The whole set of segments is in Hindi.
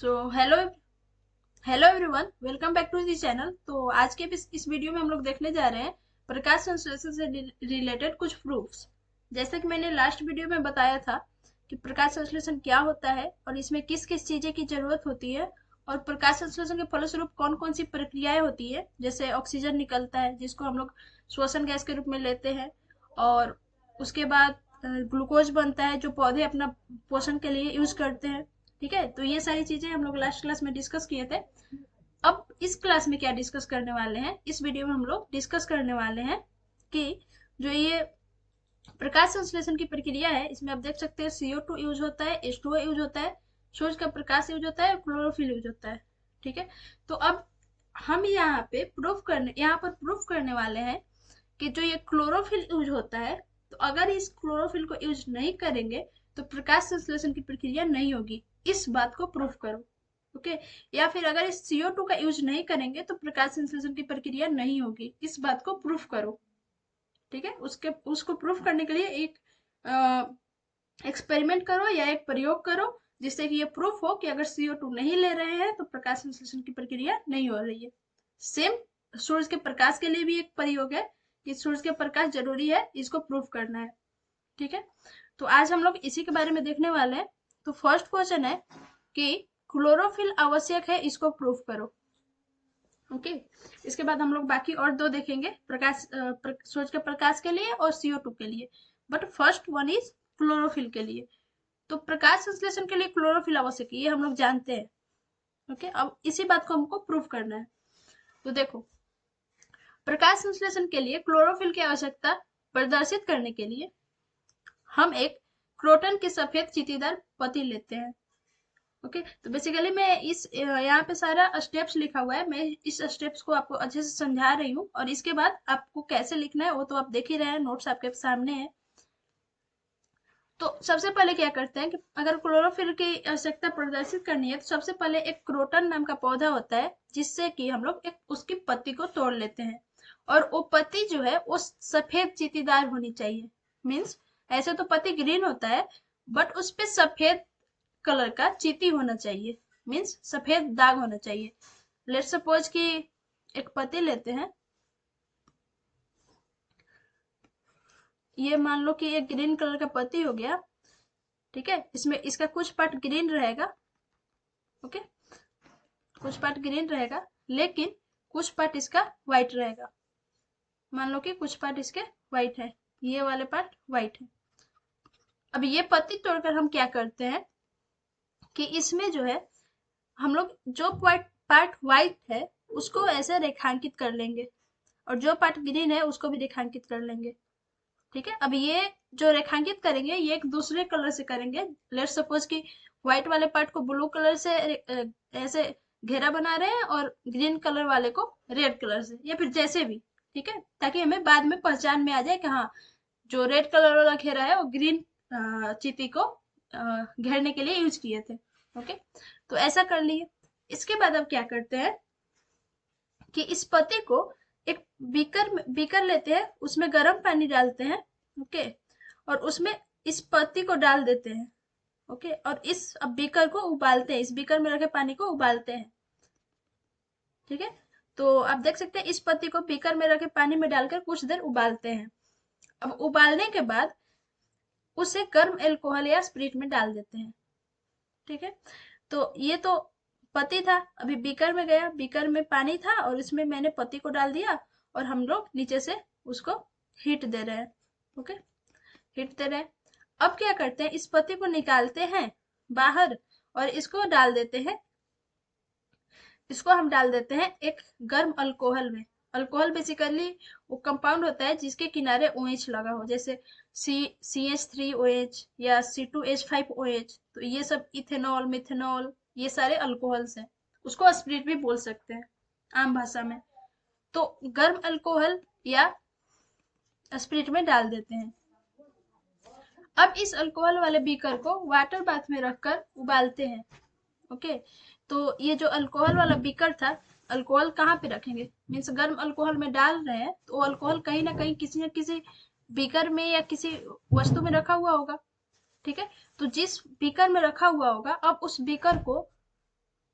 So hello everyone, welcome back to the channel. तो आज के इस वीडियो में हम लोग देखने जा रहे हैं प्रकाश संश्लेषण से रिलेटेड कुछ प्रूफ्स। जैसा कि मैंने लास्ट वीडियो में बताया था कि प्रकाश संश्लेषण क्या होता है और इसमें किस किस चीज़ें की जरूरत होती है, और प्रकाश संश्लेषण के फलस्वरूप कौन कौन सी प्रक्रियाएं होती है। जैसे ऑक्सीजन निकलता है जिसको हम लोग श्वसन गैस के रूप में लेते हैं, और उसके बाद ग्लूकोज बनता है जो पौधे अपना पोषण के लिए यूज करते हैं। ठीक है, तो ये सारी चीजें हम लोग लास्ट क्लास में डिस्कस किए थे। अब इस क्लास में क्या डिस्कस करने वाले हैं, इस वीडियो में हम लोग डिस्कस करने वाले हैं कि जो ये प्रकाश संश्लेषण की प्रक्रिया है, इसमें आप देख सकते हैं CO2 यूज होता है, H2O यूज होता है, सूर्य का प्रकाश यूज होता है, क्लोरोफिल यूज होता है। ठीक है, तो अब हम यहाँ पर प्रूफ करने वाले हैं कि जो ये क्लोरोफिल यूज होता है, तो अगर इस क्लोरोफिल को यूज नहीं करेंगे तो प्रकाश संश्लेषण की प्रक्रिया नहीं होगी। इस बात को प्रूफ करो। ओके, या फिर अगर इस CO2 का यूज नहीं करेंगे तो प्रकाश संश्लेषण की प्रक्रिया नहीं होगी, इस बात को प्रूफ करो। ठीक है, उसके उसको प्रूफ करने के लिए एक एक्सपेरिमेंट करो या एक प्रयोग करो, जिससे कि ये प्रूफ हो कि अगर CO2 नहीं ले रहे हैं तो प्रकाश संश्लेषण की प्रक्रिया नहीं हो रही है। सेम सूरज के प्रकाश के लिए भी एक प्रयोग है कि सूरज के प्रकाश जरूरी है, इसको प्रूफ करना है। ठीक है, तो आज हम लोग इसी के बारे में देखने वाले हैं। तो फर्स्ट क्वेश्चन है कि क्लोरोफिल आवश्यक है, इसको प्रूफ करो। ओके, इसके बाद हम लोग बाकी और दो देखेंगे, सूरज के प्रकाश के लिए और CO2 के लिए। But first one is chlorophyll के लिए। तो प्रकाश संश्लेषण के लिए क्लोरोफिल आवश्यक है, ये हम लोग जानते हैं। ओके, अब इसी बात को हमको प्रूफ करना है। तो देखो, प्रकाश संश्लेषण के लिए क्लोरोफिल की आवश्यकता प्रदर्शित करने के लिए हम एक क्रोटन की सफेद चीटीदार पत्ती लेते हैं। ओके, तो बेसिकली मैं इस यहाँ पे सारा स्टेप्स लिखा हुआ है, मैं इस स्टेप्स को आपको अच्छे से समझा रही हूँ, और इसके बाद आपको कैसे लिखना है वो तो आप देख ही रहे हैं, नोट्स आपके सामने है। तो सबसे पहले क्या करते हैं कि अगर क्लोरोफिल की आवश्यकता प्रदर्शित करनी है तो सबसे पहले एक क्रोटन नाम का पौधा होता है, जिससे कि हम लोग एक उसकी पत्ती को तोड़ लेते हैं। और वो पत्ती जो है वो सफेद चीटीदार होनी चाहिए। मीन्स ऐसे तो पत्ती ग्रीन होता है, बट उस पे सफेद कलर का चीटी होना चाहिए। मीन्स सफेद दाग होना चाहिए। लेट सपोज कि एक पत्ती लेते हैं, ये मान लो कि ये ग्रीन कलर का पत्ती हो गया। ठीक है, इसमें इसका कुछ पार्ट ग्रीन रहेगा। ओके, कुछ पार्ट ग्रीन रहेगा, लेकिन कुछ पार्ट इसका व्हाइट रहेगा। मान लो कि कुछ पार्ट इसके व्हाइट है, ये वाले पार्ट व्हाइट है। अब ये पत्ती तोड़कर हम क्या करते हैं कि इसमें जो है हम लोग जो पार्ट व्हाइट है उसको ऐसे रेखांकित कर लेंगे, और जो पार्ट ग्रीन है उसको भी रेखांकित कर लेंगे। ठीक है, अब ये जो रेखांकित करेंगे ये एक दूसरे कलर से करेंगे। लेट्स सपोज कि व्हाइट वाले पार्ट को ब्लू कलर से ऐसे घेरा बना रहे हैं, और ग्रीन कलर वाले को रेड कलर से, या फिर जैसे भी। ठीक है, ताकि हमें बाद में पहचान में आ जाए कि हाँ, जो रेड कलर वाला घेरा है वो ग्रीन चीटी को घेरने के लिए यूज किए थे। ओके, तो ऐसा कर लिए। इसके बाद अब क्या करते हैं कि इस पत्ते को एक बीकर लेते हैं, उसमें गर्म पानी डालते हैं। ओके, और उसमें इस पत्ती को डाल देते हैं। ओके, और इस अब बीकर को उबालते हैं, इस बीकर में रखे पानी को उबालते हैं। ठीक है, तो आप देख सकते हैं इस पत्ती को बीकर में रखे पानी में डालकर कुछ देर उबालते हैं। अब उबालने के बाद उसे गर्म एल्कोहल या स्प्रिट में डाल देते हैं। ठीक है, तो ये तो पति था, अभी बीकर में गया, बीकर में पानी था और इसमें मैंने पति को डाल दिया, और हम लोग नीचे से उसको हीट दे रहे हैं। ओके, हीट दे रहे हैं। अब क्या करते हैं, इस पति को निकालते हैं बाहर, और इसको हम डाल देते हैं एक गर्म अल्कोहल में। अल्कोहल बेसिकली वो कंपाउंड होता है जिसके किनारे OH लगा हो, जैसे CH3OH या C2H5OH। तो ये सब इथेनॉल, मिथेनॉल, ये सारे अल्कोहल्स हैं। उसको स्प्रिट भी बोल सकते हैं आम भाषा में। तो गर्म अल्कोहल या स्प्रिट में डाल देते हैं। अब इस अल्कोहल वाले बीकर को वाटर बाथ में रखकर उबालते हैं। ओके, तो ये जो अल्कोहल वाला बीकर था, अल्कोहल कहाँ पे रखेंगे, मीन्स गर्म अल्कोहल में डाल रहे हैं तो अल्कोहल कहीं ना कहीं किसी न किसी बीकर में या किसी वस्तु में रखा हुआ होगा। ठीक है, तो जिस बीकर में रखा हुआ होगा, अब उस बीकर को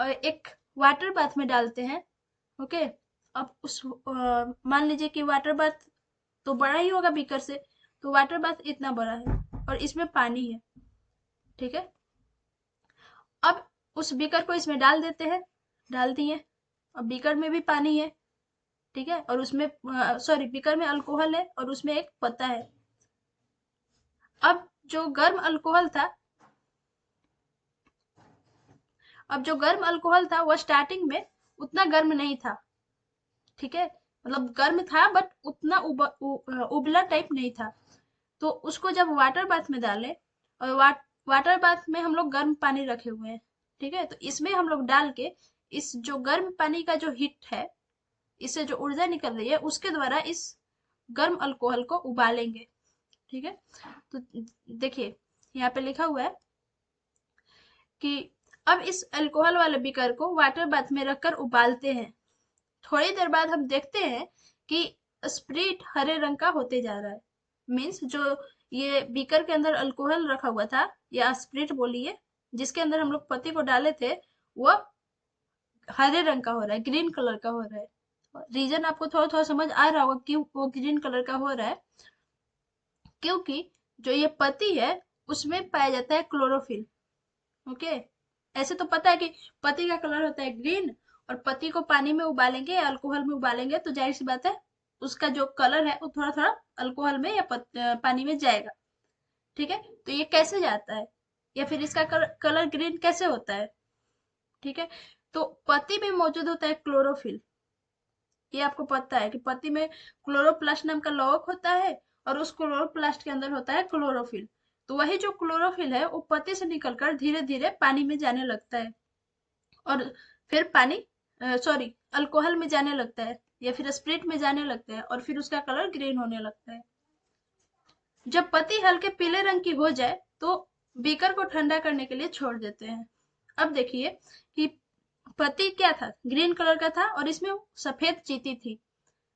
और एक वाटर बाथ में डालते हैं। ओके, अब उस मान लीजिए कि वाटर बाथ तो बड़ा ही होगा बीकर से, तो वाटर बाथ इतना बड़ा है और इसमें पानी है। ठीक है, अब उस बीकर को इसमें डाल देते हैं, डाल दिए। अब बीकर में भी पानी है, ठीक है, और उसमें सॉरी बीकर में अल्कोहल है और उसमें एक पत्ता है। अब जो गर्म अल्कोहल था अब जो गर्म अल्कोहल था वो स्टार्टिंग में उतना गर्म नहीं था। ठीक है, मतलब गर्म था बट उतना उबला टाइप नहीं था। तो उसको जब वाटर बाथ में डालें, और वाटर बाथ में हम लोग गर्म पानी रखे हुए हैं, ठीक है, तो इसमें हम लोग डाल के इस जो गर्म पानी का जो हीट है, इससे जो ऊर्जा निकल रही है उसके द्वारा इस गर्म अल्कोहल को उबालेंगे। ठीक है, तो देखिए यहाँ पे लिखा हुआ है कि अब इस अल्कोहल वाले बीकर को वाटर बाथ में रखकर उबालते हैं। थोड़ी देर बाद हम देखते हैं कि स्प्रिट हरे रंग का होते जा रहा है। मीन्स जो ये बीकर के अंदर अल्कोहल रखा हुआ था या स्प्रिट बोलिए, जिसके अंदर हम लोग पत्ती को डाले थे, वो हरे रंग का हो रहा है, ग्रीन कलर का हो रहा है। रीजन आपको थोड़ा थोड़ा समझ आ रहा होगा क्यों वो ग्रीन कलर का हो रहा है। क्योंकि जो ये पत्ती है उसमें पाया जाता है क्लोरोफिल। ओके, ऐसे तो पता है कि पत्ती का कलर होता है ग्रीन, और पत्ती को पानी में उबालेंगे या अल्कोहल में उबालेंगे तो जाहिर सी बात है उसका जो कलर है वो थोड़ा थोड़ा अल्कोहल में या पानी में जाएगा। ठीक है, तो ये कैसे जाता है या फिर इसका कलर ग्रीन कैसे होता है? ठीक है, तो पत्ती में मौजूद होता है क्लोरोफिल। ये आपको पता है कि पत्ती में क्लोरोप्लास्ट नाम का लौक होता है और उस क्लोरोप्लास्ट के अंदर होता है क्लोरोफिल। तो वही जो क्लोरोफिल है वो पत्ती से निकलकर धीरे धीरे पानी में जाने लगता है, और फिर पानी सॉरी अल्कोहल में जाने लगता है या फिर स्प्रिट में जाने लगता है, और फिर उसका कलर ग्रीन होने लगता है। जब पत्ती हल्के पीले रंग की हो जाए तो बीकर को ठंडा करने के लिए छोड़ देते हैं। अब देखिए कि पत्ती क्या था, ग्रीन कलर का था और इसमें सफेद चींटी थी।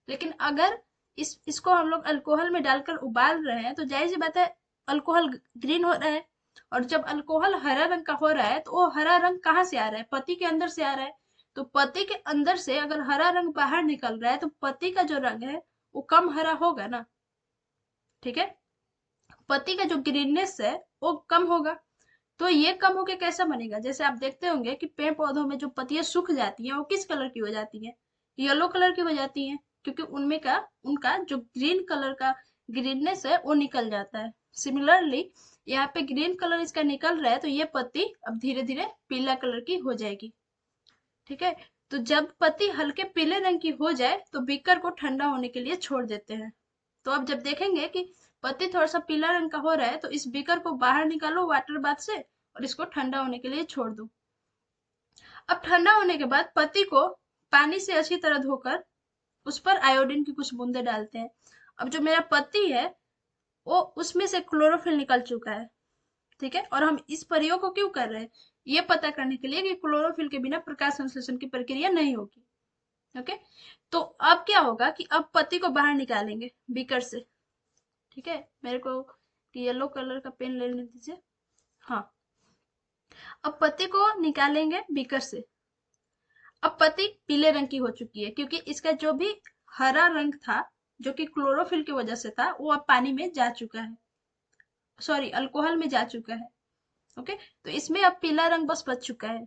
लेकिन अगर इसको हम लोग अल्कोहल में डालकर उबाल रहे हैं तो जाहिर सी बात है अल्कोहल ग्रीन हो रहा है। और जब अल्कोहल हरा रंग का हो रहा है तो वो हरा रंग कहाँ से आ रहा है? पत्ती के अंदर से आ रहा है। तो पत्ती के अंदर से अगर हरा रंग बाहर निकल रहा है तो पत्ती का जो रंग है वो कम हरा होगा ना। ठीक है, पत्ती का जो ग्रीननेस है वो कम होगा। तो ये कम होके कैसा बनेगा? जैसे आप देखते होंगे कि पेड़ पौधों में जो पत्तियां सूख जाती हैं वो किस कलर की हो जाती हैं? येलो कलर की हो जाती हैं, क्योंकि उनमें का उनका जो ग्रीन कलर का ग्रीननेस है वो निकल जाता है। सिमिलरली यहाँ पे ग्रीन कलर इसका निकल रहा है तो ये पत्ती अब धीरे धीरे पीला कलर की हो जाएगी। ठीक है, तो जब पत्ती हल्के पीले रंग की हो जाए तो बीकर को ठंडा होने के लिए छोड़ देते हैं। तो अब जब देखेंगे कि पत्ती थोड़ा सा पीला रंग का हो रहा है तो इस बीकर को बाहर निकालो वाटर बाथ से और इसको ठंडा होने के लिए छोड़ दो। अब ठंडा होने के बाद पत्ती को पानी से अच्छी तरह धोकर उस पर आयोडीन की कुछ बूंदे डालते हैं। अब जो मेरा पत्ती है वो उसमें से क्लोरोफिल निकल चुका है। ठीक है, और हम इस प्रयोग को क्यों कर रहे हैं? ये पता करने के लिए कि क्लोरोफिल के बिना प्रकाश संश्लेषण की प्रक्रिया नहीं होगी। ओके, तो अब क्या होगा कि अब पत्ती को बाहर निकालेंगे बीकर से। ठीक है, मेरे को येलो कलर का पेन लेने दीजिए। हाँ, अब पत्ती को निकालेंगे बीकर से। अब पत्ती पीले रंग की हो चुकी है क्योंकि इसका जो भी हरा रंग था जो कि क्लोरोफिल की वजह से था वो अब पानी में जा चुका है, सॉरी अल्कोहल में जा चुका है। ओके, तो इसमें अब पीला रंग बस बच चुका है,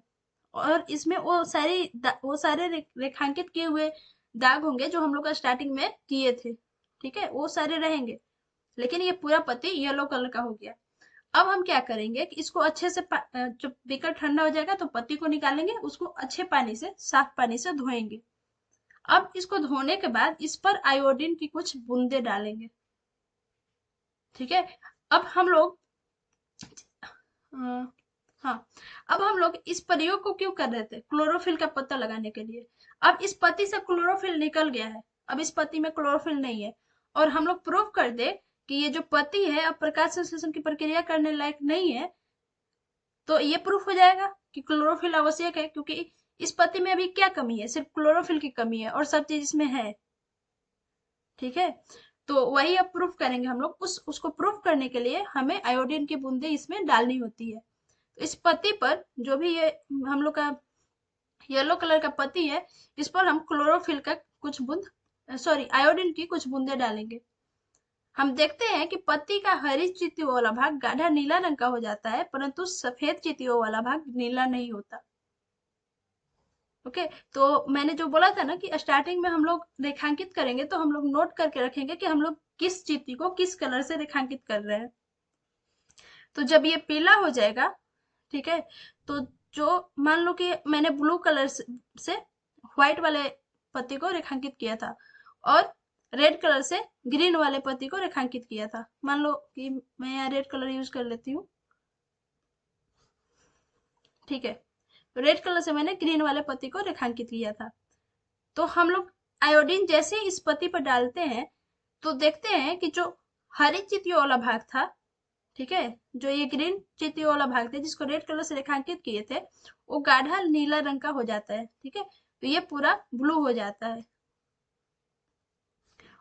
और इसमें वो सारे रेखांकित किए हुए दाग होंगे जो हम लोग का स्टार्टिंग में किए थे। ठीक है, वो सारे रहेंगे, लेकिन ये पूरा पत्ती येलो कलर का हो गया। अब हम क्या करेंगे कि इसको अच्छे से जब बीकर ठंडा हो जाएगा तो पत्ती को निकालेंगे, उसको अच्छे पानी से साफ पानी से धोएंगे। अब इसको धोने के बाद इस पर आयोडीन की कुछ बूंदे डालेंगे। ठीक है, अब हम लोग अ, हाँ, अब हम लोग इस प्रयोग को क्यों कर रहे थे? क्लोरोफिल का पता लगाने के लिए। अब इस पत्ती से क्लोरोफिल निकल गया है, अब इस पत्ती में क्लोरोफिल नहीं है, और हम लोग प्रूव कर दे कि ये जो पत्ती है अब प्रकाश संश्लेषण की प्रक्रिया करने लायक नहीं है, तो ये प्रूफ हो जाएगा कि क्लोरोफिल आवश्यक है, क्योंकि इस पत्ती में अभी क्या कमी है? सिर्फ क्लोरोफिल की कमी है और सब चीज इसमें है। ठीक है, तो वही अब प्रूफ करेंगे हम लोग। उसको प्रूफ करने के लिए हमें आयोडीन की बूंदे इसमें डालनी होती है। तो इस पत्ती पर जो भी ये हम लोग का येलो कलर का पत्ती है, इस पर हम क्लोरोफिल का कुछ बूंद आयोडीन की कुछ बूंदे डालेंगे। हम देखते हैं कि पत्ती का हरी चीतियों वाला भाग गाढ़ा नीला रंग का हो जाता है, परंतु सफेद चीतियों वाला भाग नीला नहीं होता। ओके, तो मैंने जो बोला था ना कि स्टार्टिंग में हम लोग रेखांकित करेंगे तो हम लोग नोट करके रखेंगे कि हम लोग किस चीटी को किस कलर से रेखांकित कर रहे हैं। तो जब ये पीला हो जाएगा, ठीक है, तो जो मान लो कि मैंने ब्लू कलर से व्हाइट वाले पत्ती को रेखांकित किया था और रेड कलर से ग्रीन वाले पत्ती को रेखांकित किया था। मान लो कि मैं यहाँ रेड कलर यूज कर लेती हूँ, ठीक है, तो रेड कलर से मैंने ग्रीन वाले पत्ती को रेखांकित किया था। तो हम लोग आयोडीन जैसे इस पत्ती पर डालते हैं तो देखते हैं कि जो हरी चीटियों वाला भाग था, ठीक है, जो ये ग्रीन चीटियों वाला भाग था जिसको रेड कलर से रेखांकित किए थे, वो गाढ़ा नीला रंग का हो जाता है। ठीक है, तो ये पूरा ब्लू हो जाता है।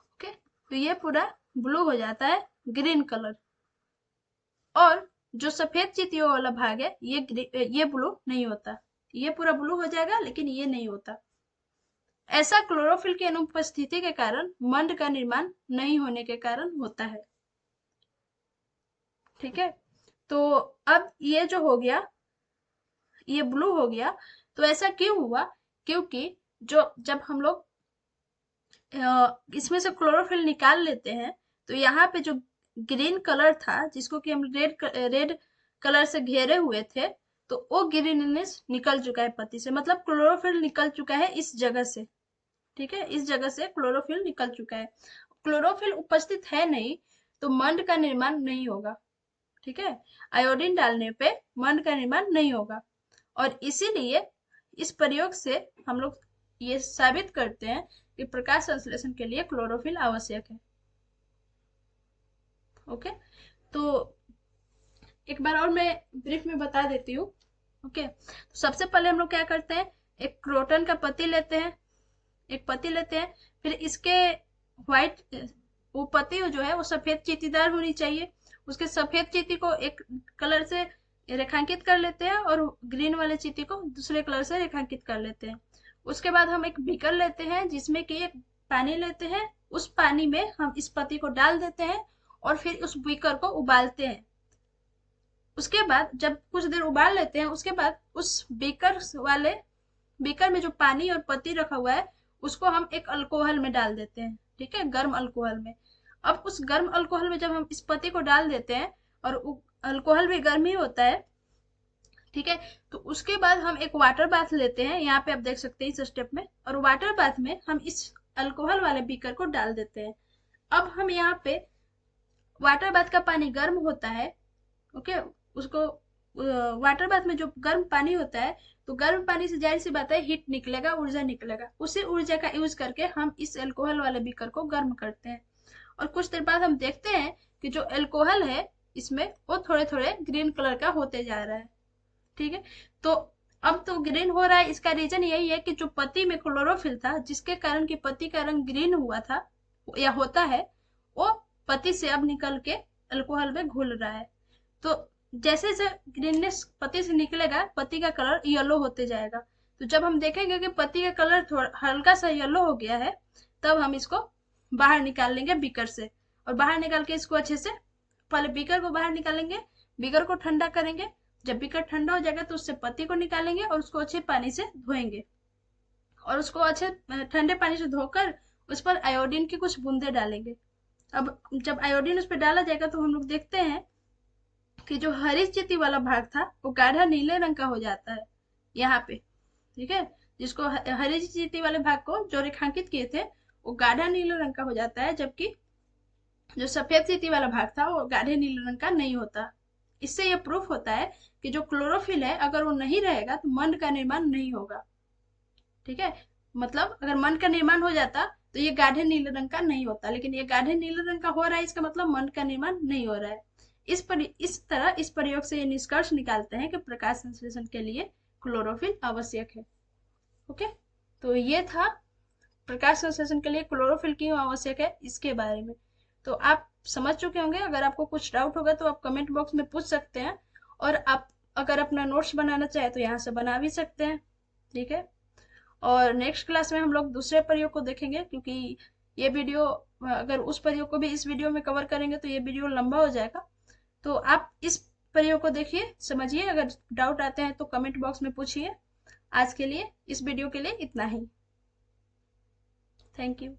ओके, तो ये पूरा ब्लू हो जाता है, ग्रीन कलर। और जो सफेद चीटियों वाला भाग है ये ब्लू नहीं होता। ये पूरा ब्लू हो जाएगा लेकिन ये नहीं होता। ऐसा क्लोरोफिल की अनुपस्थिति के कारण मंड का निर्माण नहीं होने के कारण होता है। ठीक है, तो अब ये जो हो गया, ये ब्लू हो गया, तो ऐसा क्यों हुआ? क्योंकि जो जब हम लोग इसमें से क्लोरोफिल निकाल लेते हैं तो यहाँ पे जो ग्रीन कलर था जिसको कि हम रेड कलर से घेरे हुए थे, तो वो ग्रीननेस निकल चुका है पत्ती से, मतलब क्लोरोफिल निकल चुका है इस जगह से। ठीक है, इस जगह से क्लोरोफिल निकल चुका है। क्लोरोफिल उपस्थित है नहीं तो मंड का निर्माण नहीं होगा। ठीक है, आयोडीन डालने पे मंड का निर्माण नहीं होगा। और इसीलिए इस प्रयोग से हम लोग ये साबित करते हैं कि प्रकाश संश्लेषण के लिए क्लोरोफिल आवश्यक है। ओके, तो एक बार और मैं ब्रीफ में बता देती हूँ। ओके, तो सबसे पहले हम लोग क्या करते हैं, एक क्रोटन का पत्ती लेते हैं, एक पत्ती लेते हैं, फिर इसके व्हाइट वो पत्ती जो है वो सफेद चीटीदार होनी चाहिए। उसके सफेद चीटी को एक कलर से रेखांकित कर लेते हैं और ग्रीन वाले चीटी को दूसरे कलर से रेखांकित कर लेते हैं। उसके बाद हम एक बीकर लेते हैं जिसमें कि एक पानी लेते हैं, उस पानी में हम इस पत्ती को डाल देते हैं और फिर उस बीकर को उबालते हैं। उसके बाद जब कुछ देर उबाल लेते हैं, उसके बाद उस बीकर में जो पानी और पत्ती रखा हुआ है उसको हम एक अल्कोहल में डाल देते हैं। ठीक है, गर्म अल्कोहल में। अब उस गर्म अल्कोहल में जब हम इस पत्ती को डाल देते हैं, और अल्कोहल भी गर्म ही होता है, ठीक है, तो उसके बाद हम एक वाटर बाथ लेते हैं, यहाँ पे आप देख सकते हैं इस स्टेप में, और वाटर बाथ में हम इस अल्कोहल वाले बीकर को डाल देते हैं। अब हम यहाँ पे वाटर बाथ का पानी गर्म होता है, ओके, उसको वाटर बाथ में जो गर्म पानी होता है, तो गर्म पानी से जाहिर सी बात है हीट निकलेगा, ऊर्जा निकलेगा। उसी ऊर्जा का यूज करके हम इस अल्कोहल वाले बीकर को गर्म करते हैं। और कुछ देर बाद हम देखते हैं कि जो अल्कोहल है इसमें वो थोड़े थोड़े ग्रीन कलर का होते जा रहा है। ठीक है, तो अब तो ग्रीन हो रहा है, इसका रीजन यही है कि जो पत्ती में क्लोरोफिल था जिसके कारण की पत्ती का रंग ग्रीन हुआ था या होता है, वो पत्ती से अब निकल के अल्कोहल में घुल रहा है। तो जैसे जैसे ग्रीननेस पत्ती से निकलेगा, पत्ती का कलर येलो होते जाएगा। तो जब हम देखेंगे कि पत्ती का कलर थोड़ा हल्का सा येलो हो गया है, तब हम इसको बाहर निकाल लेंगे बीकर से। और बाहर निकाल के इसको अच्छे से, पहले बीकर को बाहर निकालेंगे, बीकर को ठंडा करेंगे। जब बीकर ठंडा हो जाएगा तो उससे पत्ती को निकालेंगे और उसको अच्छे पानी से धोएंगे, और उसको अच्छे ठंडे पानी से धोकर उस पर आयोडीन की कुछ बूंदे डालेंगे। अब जब आयोडीन उस पर डाला जाएगा तो हम लोग देखते हैं कि जो हरी चीटी वाला भाग था वो गाढ़ा नीले रंग का हो जाता है यहाँ पे। ठीक है, जिसको हरी चीटी वाले भाग को जो रेखांकित किए थे वो गाढ़ा नीले रंग का हो जाता है, जबकि जो सफेद चीटी वाला भाग था वो गाढ़े नीले रंग का नहीं होता। इससे यह प्रूफ होता है कि जो क्लोरोफिल है अगर वो नहीं रहेगा तो मंड का निर्माण नहीं होगा। ठीक है, मतलब अगर मंड का निर्माण हो जाता तो ये गाढ़े नीले रंग का नहीं होता, लेकिन ये गाढ़े नीले रंग का हो रहा है, इसका मतलब मंड का निर्माण नहीं हो रहा है। इस प्रयोग से ये निष्कर्ष निकालते हैं कि प्रकाश संश्लेषण के लिए क्लोरोफिल आवश्यक है। ओके, तो ये था प्रकाश संश्लेषण के लिए क्लोरोफिल क्यों आवश्यक है इसके बारे में। तो आप समझ चुके होंगे। अगर आपको कुछ डाउट होगा तो आप कमेंट बॉक्स में पूछ सकते हैं, और आप अगर अपना नोट्स बनाना चाहे तो यहाँ से बना भी सकते हैं। ठीक है। और नेक्स्ट क्लास में हम लोग दूसरे प्रयोग को देखेंगे, क्योंकि ये वीडियो, अगर उस प्रयोग को भी इस वीडियो में कवर करेंगे तो ये वीडियो लंबा हो जाएगा। तो आप इस प्रयोग को देखिए, समझिए, अगर डाउट आते हैं तो कमेंट बॉक्स में पूछिए। आज के लिए, इस वीडियो के लिए इतना ही। Thank you.